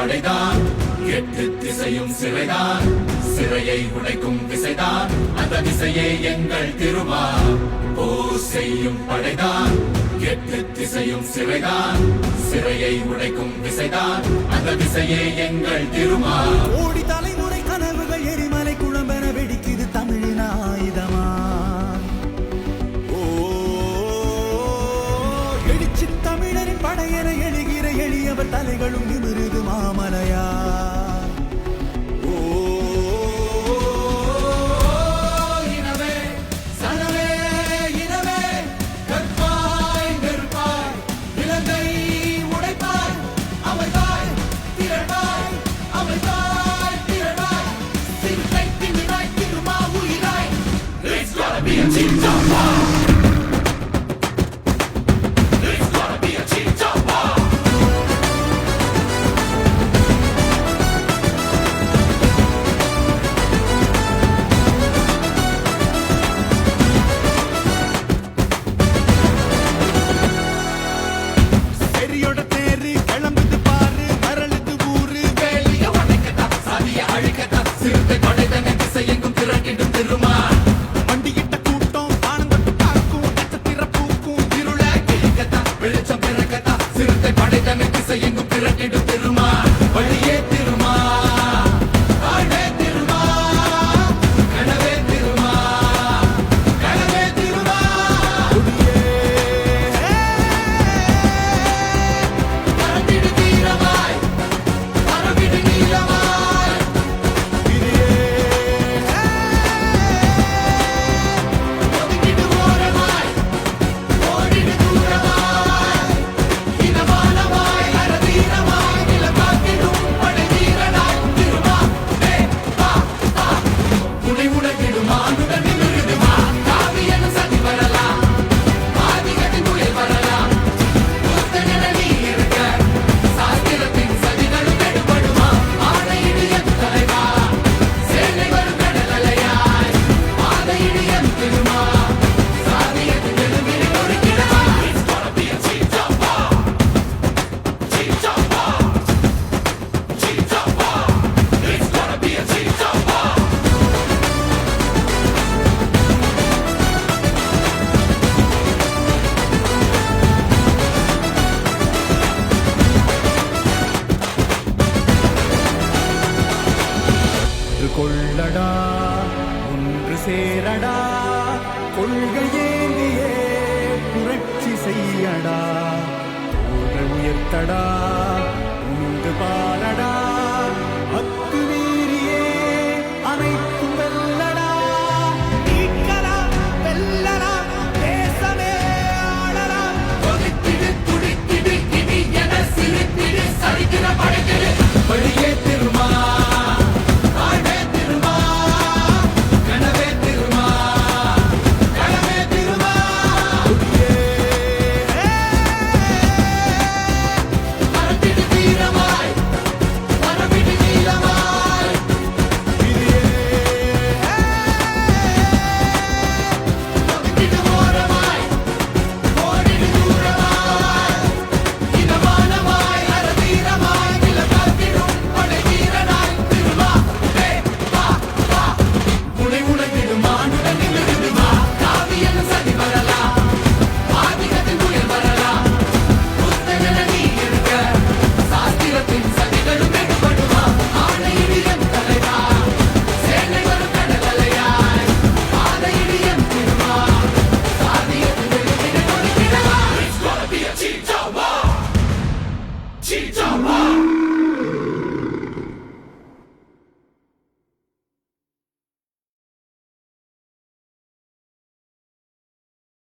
படைதான், எட்டு திசையும் சிறைதான், சிறையை உடைக்கும் விசைதான், அந்த விசையே எங்கள் திருமா. போர் செய்யும் படைதான், எட்டு திசையும் சிறைதான், சிறையை உடைக்கும் விசைதான், அந்த விசையே எங்கள் திருமா. ஓடி தலைமுறை கனவுகள் எரிமலை குழம்பென வெடிக்குது தமிழின் ஆயுதமா. எழுச்சி தமிழரின் படையென எழுகிற எளியவர் தலைகளும் நிமிருது மாமலையா. கொள்ளடா ஒன்று சேரடா, கொள்கையேந்தியே புரட்சி செய்யடா, தோள்கள் உயர்த்தடா உண்டு பார்.